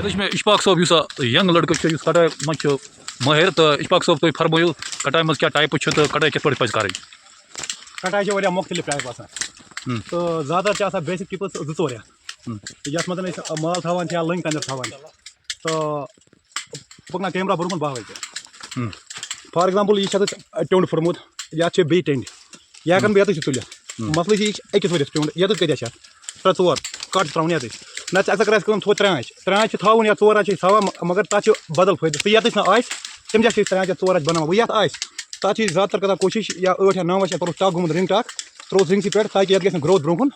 میں اشفاق صٲب یُس ینگ لڑکہٕ چھُ یُس کٹاے منٛز چھُ مٲہِر تہٕ اشفاق صٲب تُہۍ فرمٲیِو کٹاے منٛز کیٛاہ ٹایپہٕ چھِ تہٕ کٹاے کِتھ پٲٹھۍ پَزِ کَرٕنۍ. کٹائی چھِ واریاہ مختلف ٹائپ آسان تو زیادٕ تر چھِ آسان بیسک ٹِپٕس 2-4 یَتھ منٛز أسۍ مال تھاوان چھِ یا لٔنٛگۍ کَنٛدٮ۪ر تھاوان تہٕ بہٕ پَکناو کیمرا برونٛہہ کُن باوٕے تہِ فار ایگزامپل یہِ چھِ اَتھ ٹیوٚنٛڈ پھٕرمُت یَتھ چھِ بیٚیہِ ٹیٚنٛڈۍ یہِ ہٮ۪کَن بہٕ یَتٕے تُلِتھ مسلہٕ چھِ یہِ چھِ أکِس ؤرِیَس ٹیوٚنٛڈ یَتَس کۭتیاہ چھِ اَتھ 3-4 کَٹ چھِ ترٛاوُن یَتٕے نَتہٕ چھِ اَکثر کَران أسۍ کٲم تھوٚد 3 آنٛچہِ چھِ تھاوُن یا 4 آنٛچہِ چھِ أسۍ تھاوان مگر تَتھ چھُ بدل فٲیدٕ سُہ یَتَس نہٕ آسہِ تَمہِ جایہِ چھِ أسۍ 3 آنٛچہِ یا 4 آنٛچہِ بَناوان وۄنۍ یَتھ آسہِ تَتھ چھِ أسۍ زیادٕ تر کران کوٗشِش یا 8 یا 9 آسہِ کوٚرُکھ ٹَک گوٚمُت رِنٛگ ٹَک ترٛووُس رِنٛگسٕے پٮ۪ٹھ تاکہِ یَتھ گژھِ نہٕ گرٛوتھ برونٛہہ کُن.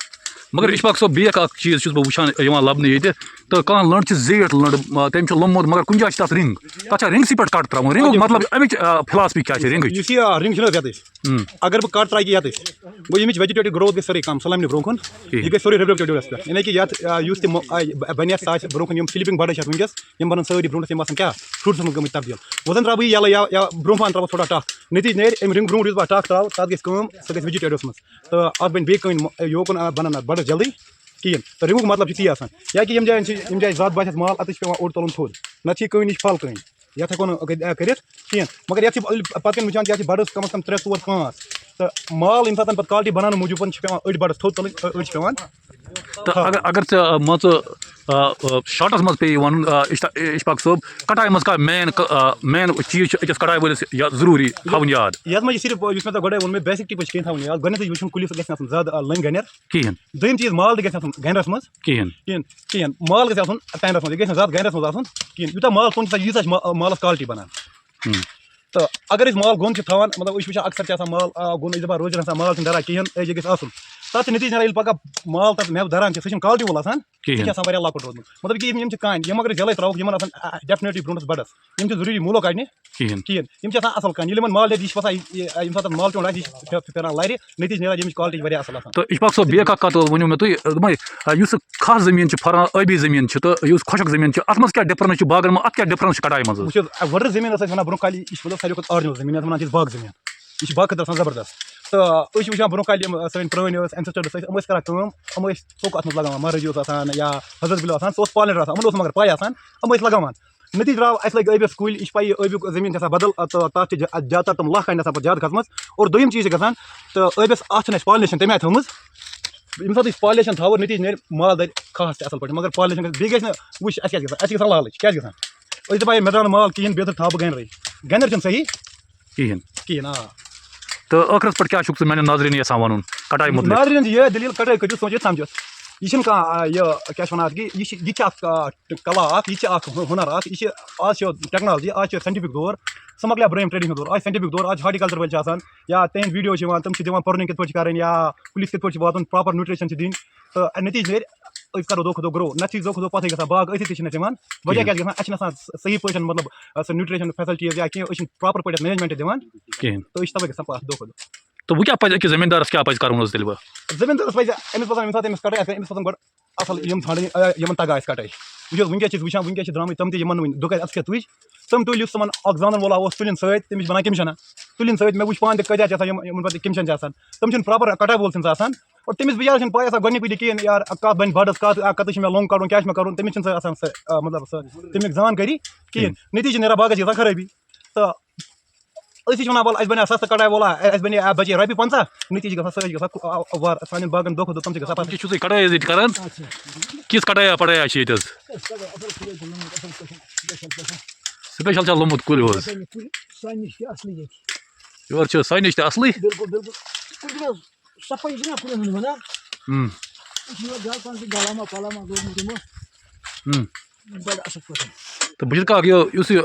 مگر اشفاق صٲب بیٚیہِ اکھ چیٖز چھُس بہٕ وٕچھان یِوان لَبنہٕ ییٚتہِ تہٕ کانٛہہ لٔنٛڈ چھِ زیٖٹھ لٔنٛڈ تٔمۍ چھُ لوٚممُت مگر کُنہِ جایہِ چھِ تَتھ رِنٛگ تَتھ چھا رِنٛگسٕے پٮ۪ٹھ کَٹ ترٛاوُن رِنٛگُک مطلب اَمِچ فِلاسفی کیٛاہ چھِ رِنٛگٕچ یُس یہِ رِنٛگ چھِنہٕ حظ یَتٕچ اگر بہٕ کَٹ ترٛاوٕ یَتٕچ گوٚو ییٚمِچ ویجِٹیٹِو گرٛوتھ گژھِ سٲرٕے کَم سۄ لَمہِ نہٕ برونٛہہ کُن یہِ گژھِ سورُے رِفلیکٹِو ڈیوَس پٮ۪ٹھ یعنی کہِ یَتھ یُس تہِ بَنہِ سُہ آسہِ برونٛہہ کُن یِم سِلِپِنٛگ بَڈٕز چھِ اَتھ وٕنکٮ۪س یِم بَنَن سٲری برونٛٹھَس یِم آسان کیٛاہ فرٛوٗٹسَن منٛز گٔمٕتۍ تبدیٖل وۄنۍ زَن ترٛاوٕ بہٕ یہِ یَلہٕ یا برونٛہہ پَہَن ترٛاوَس تھوڑا ٹَکھ نٔتیٖجہِ نیرِ اَمہِ رِنٛگ برونٛٹھ یُس بہٕ ٹَکھ ترٛاوٕ تَتھ گژھِ کٲم سۄ گژھِ ویجِٹیٹوَس منٛز تہٕ اَتھ بَنہِ بیٚیہِ کٕنۍ یوکُن بَنَن اَتھ بَڈٕز جلدی کِہیٖنۍ تہٕ رِنٛگُک مطلب چھُ تی آسان یا کہِ یِم جایَن چھِ یِم جایہِ زیادٕ باسٮ۪س مال اَتٮ۪تھ چھِ پٮ۪وان اوٚڑ تُلُن تھوٚد نَتہٕ چھِ یہِ کٕنۍ نِش پھل کٕنۍ یَتھ ہٮ۪کو نہٕ کٔرِتھ کِہیٖنۍ مگر یَتھ چھِ پَتہٕ کَنۍ وٕچھان کہِ یَتھ چھِ بَڈٕز کَم از کَم 3 4 5 تہٕ مال ییٚمہِ ساتہٕ پَتہٕ کالٹی بَناونہٕ موٗجوٗب چھِ پٮ۪وان أڑۍ بَڈٕز تھوٚد تُلٕنۍ أڑۍ چھِ پٮ۪وان تہٕ اگر ژےٚ مان ژٕ شاٹَس منٛز پیٚیہِ وَنُن اشفاق صٲب کٹاے منٛز کانٛہہ مین چیٖز چھِ أکِس کٹاے وٲلِس ضروٗری تھاوُن یاد یَتھ منٛز چھِ صرف یُس مےٚ تۄہہِ گۄڈَے ووٚن مےٚ بیسِک ٹِپٕس چھِ کینٛہہ تھاوٕنۍ یاد گۄڈنٮ۪تھٕے وٕچھُن کُلِس گژھِ نہٕ آسُن زیادٕ لٔنٛگۍ گَنٮ۪ر کِہیٖنۍ دوٚیِم چیٖز مال تہِ گژھِ آسُن گَنٮ۪رَس منٛز کِہیٖنۍ مال گژھِ آسُن ٹینٛڈَرَس منٛز یہِ گژھِ نہٕ زیادٕ گَنٮ۪رَس منٛز آسُن کِہیٖنۍ یوٗتاہ مال ژھوٚن چھِ ییٖژاہ چھِ مالَس کالٹی بَنان تہٕ اگر أسۍ مال گوٚن چھِ تھاوان مطلب أسۍ چھِ وٕچھان اَکثر چھِ آسان مال گوٚن أسۍ دَپان روزِ آسان مال چھُنہٕ دَران کِہیٖنۍ یہِ گژھِ آسُن تَتھ چھِ نٔتیٖجہٕ نیران ییٚلہِ پَگاہ مال تَتھ مٮ۪وٕ دَران چھِ سُہ چھِنہٕ کالٹی وول آسان یہِ چھِ آسان واریاہ لۄکُٹ روٗدمُت مطلب کہِ یِم چھِ کانہِ یِم اگر أسۍ یَلَے ترٛاووکھ یِمَن آسان ڈٮ۪فنِٹلی برونٛٹھَس بَڈَس یِم چھِ ضروٗری موٗلو کَڑنہِ کِہیٖنۍ یِم چھِ آسان اَصٕل کانہِ ییٚلہِ یِمَن مال نیرِ یہِ چھِ باسان ییٚمہِ ساتہٕ مال ٹیوٚنٛڈ آسہِ یہِ چھِ پھِران لَرِ نٔتیٖجہٕ نیران ییٚمِچ کالٹی چھِ واریاہ اَصٕل آسان. تہٕ اشفاق صٲب بیٚیہِ اکھ کَتھ ؤنِو مےٚ تُہۍ دوٚپمَے یُس کھہہ زٔمیٖن چھِ پھَران ٲبی زٔمیٖن چھِ تہٕ یُس خۄشک زٔمیٖن چھِ اَتھ منٛز کیٛاہ ڈِفرَنٕس چھِ باغن منٛز اَتھ کیٛاہ ڈِفرَنٕس چھِ کٹاے منٛز وٕچھ حظ وۄرٕ زٔمیٖن ٲس أسۍ وَنان برونٛہہ کالہِ یہِ چھِ مطلب ساروی کھۄتہٕ آرجِنَل زٔمیٖن یَتھ وَنان چھِ أسۍ باغ زٔمیٖن یہِ چھِ باغہٕ خٲطرٕ آسان زبردست تہٕ أسۍ چھِ وٕچھان برونٛہہ کالہِ یِم سٲنۍ پرٛٲنۍ ٲسۍ اٮ۪نسِسٹٲرٕس ٲسۍ یِم ٲسۍ کران کٲم یِم ٲسۍ ژوٚک اَتھ منٛز لگاوان مہرٲجی اوس آسان یا حضرت بِل آسان سُہ اوس پالِنیٹر آسان یِمن اوس مگر پاے آسان یِم ٲسۍ لگاوان نٔتیٖجہٕ درٛاو اَسہِ لٔگۍ ٲبِس کُلۍ یہِ چھِ پَیی ٲبیُک زٔمیٖن چھِ آسان بدل تہٕ تَتھ چھِ زیادٕ تر تِم لَکھ کَنہِ آسان پَتہٕ زیادٕ کھٔژمٕژ اور دوٚیِم چیٖز چھِ گژھان تہٕ ٲبِس اَتھ چھِنہٕ اَسہِ پالِنیشن تَمہِ آیہِ تھٲومٕژ ییٚمہِ ساتہٕ أسۍ پالِنیشن تھاوو نٔتیٖجہٕ نیرِ مال دَرِ کھہَس تہِ اَصٕل پٲٹھۍ مگر پالِنیشن گژھِ بیٚیہِ گژھِ نہٕ وٕچھ اَسہِ کیٛاہ چھِ گژھان اَسہِ چھِ گژھان لالٕچ کیٛاہ چھِ گژھان أسۍ دَپان ہے مےٚ درٛاو نہٕ مال کِہیٖنۍ بیٚترِ تھاوٕ بہٕ گَنرٕے گَنٮ۪ر چھُنہٕ صحیح کِہیٖنۍ آ تہٕ ٲخرَس پٮ۪ٹھ کیٛاہ چھُکھ ژٕ میٛانٮ۪ن ناظریٖن یَژھان وَنُن کٹاے مُتعلِق ناظریٖن چھِ یِہوٚے دٔلیٖل کَٹٲے کٔرِو سوٗنٛچِتھ سَمجھِتھ یہِ چھِنہٕ کانٛہہ یہِ کیٛاہ چھِ وَنان اَتھ کہِ یہِ چھِ اَکھ کلا اَکھ یہِ چھِ اَکھ ہُنَر اَکھ یہِ چھِ آز چھِ ٹٮ۪کنالجی آز چھِ ساینٹِفِک دور سُہ مۄکلیو برٛونٛہِم ٹرٛیڈِشنل دور آز چھِ ساینٹِفِک دور آز چھِ ہاٹِکَلچَر وٲلۍ چھِ آسان یا تِہِنٛدۍ ویٖڈیو چھِ یِوان تِم چھِ دِوان پرٛونِنٛگ کِتھ پٲٹھۍ چھِ کَرٕنۍ یا کُلِس کِتھ پٲٹھۍ چھِ واتُن پرٛاپَر نیوٗٹرِشَن چھِ دِنۍ تہٕ نٔتیٖجہٕ نیرِ أسۍ کَرو دۄہ کھۄتہٕ دۄہ گرٛو نَتہٕ چھِ دۄہ کھۄتہٕ دۄہ پَتھٕے گژھان باغ أتھی تہِ چھِنہٕ اَسہِ یِوان وجہ کیٛاہ چھِ گژھان اَسہِ چھِنہٕ آسان صحیح پٲٹھۍ مطلب سُہ نیوٗٹرِشَن فیسَلٹیٖز یا کینٛہہ أسۍ چھِنہٕ پرٛاپَر پٲٹھۍ مینیجمٮ۪نٛٹ دِوان کِہیٖنۍ تہٕ أسۍ چھِ تَوَے گژھان پَتھ دۄہ کھۄتہٕ دۄہ تہٕ وۄنۍ کیٛاہ پَزِ أکِس زٔمیٖندارَس کیٛاہ پَزِ کَرُن حظ تیٚلہِ وۄنۍ زٔمیٖندارَس پَزِ أمِس پَزَن ییٚمہِ ساتہٕ أمِس کَٹٲے آسہِ أمِس پَزَن گۄڈٕ اَصٕل یِم ژھانٛڈٕنۍ یِمَن تَگان آسہِ کَٹٲے وٕچھ حظ وٕنکٮ۪س چھِ أسۍ وٕچھان وٕنکٮ۪س چھِ درٛامٕتۍ تِم تہِ یِمَن نہٕ وٕنہِ دوٚپ اَسہِ کیٛاہ تُج تِم تُلۍ یُس تِمَن اَکھ زانَن وول اوس تُلِنۍ سۭتۍ تٔمِس چھِ بَنان کٔمِشَنا تُلِنۍ سۭتۍ مےٚ وٕچھ پانہٕ تہِ کۭتیاہ چھِ آسان یِمَن پَتہٕ کٔمِشَن چھِ آسان تِم چھِنہٕ پرٛاپَر کَٹٲے وول سٕنٛز آسان اور تٔمِس بِچارَس چھِنہٕ پَے آسان گۄڈنِکُے کِہیٖنۍ یار کَتھ بَنہِ بَڈَس کَتٮ۪تھ چھِ مےٚ لوٚنٛگ کَڑُن کیٛاہ چھِ مےٚ کَرُن تٔمِس چھِنہٕ سۄ آسان سۄ مطلب سۄ تَمیُک زانکٲری کِہیٖنۍ نٔتیٖجہٕ نیران باغَس چھِ گژھان خرٲبی تہٕ أسی چھِ وَنان وَلہٕ اَسہِ بَنیٛا سَستہٕ کَٹاے وولا اَسہِ بَنے بَچے رۄپیہِ 50 نٔتیٖجہٕ گژھان سٲری گژھان سانٮ۪ن باغَن دۄہ کھۄتہٕ دۄہ تِم چھِ گژھان پَتہٕ چھُو تُہۍ کٹٲے حظ ییٚتہِ کَران کِژھ کٹایا پٹایا چھِ ییٚتہِ حظ سٕپیشَل چھا لوٚمُت کُلۍ حظ یورٕ چھِ سانہِ نِش تہِ اَصلٕے تہٕ بہٕ چھُس کاک یُس یہِ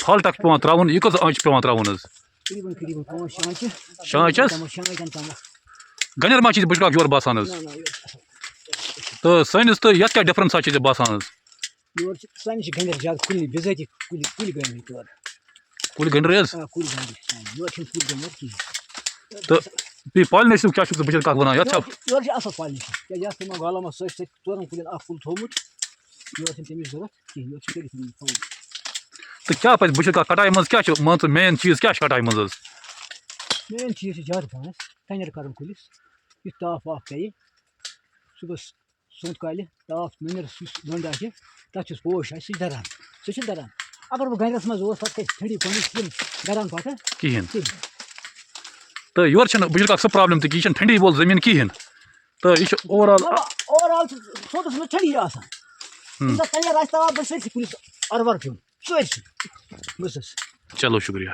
پھل ٹَکھ چھُ پٮ۪وان ترٛاوُن یہِ کٔژ آنٛچہِ چھُ پٮ۪وان ترٛاوُن حظ 5 آنٛچہِ حظ گَنٮ۪ر ما چھِ بہٕ چھُس کاک یورٕ باسان حظ تہٕ سٲنِس تہٕ یَتھ کیٛاہ ڈِفرَنسا چھِ ژےٚ باسان حظ کُلۍ گَنٛڈرٕے حظ تہٕ بیٚیہِ پالِنیشنُک کیٛاہ چھُکھ ژٕ بہٕ چھُس کاک وَنان یَتھ چھا تہٕ کیٛاہ پَزِ بہٕ چھُس کاک کٹاے منٛز کیٛاہ چھُ مان ژٕ مین چیٖز کیٛاہ چھُ کٹاے منٛز حظ مین چیٖز چھِ زیادٕ پَہَن ٹٮ۪نٛڈَر کَرُن کُلِس یُتھ تاپھ واپھ پیٚیہِ صُبحس سونٛتھ کالہِ تاپھ نُنٮ۪رَس یُس لٔنٛڈ آسہِ تَتھ چھُس پوش آسہِ سُہ چھُ دَران سُہ چھُ دَران اگر بہٕ گَرَس منٛز اوس پَتہٕ کھَسہِ ٹھٔنڈی پھٔنڈی چھِنہٕ دَران پَتہٕ کِہیٖنۍ تہٕ یورٕ چھِنہٕ بہٕ چھُس اکھ سُہ پرٛابلِم تہِ کہِ یہِ چھِنہٕ ٹھنڈی وول زٔمیٖن کِہیٖنۍ تہٕ یہِ چھُ اوٚوَرآل اوٚوَرآل چھِ سونٛتَس منٛز ٹھٔنڈی آسان ییٚمہِ ساتہٕ تَیار آسہِ تاپھ بہٕ سٲرسٕے کُلِس اَرٕ وَرٕ پیوٚن سٲرسٕے بَس چلو شُکریہ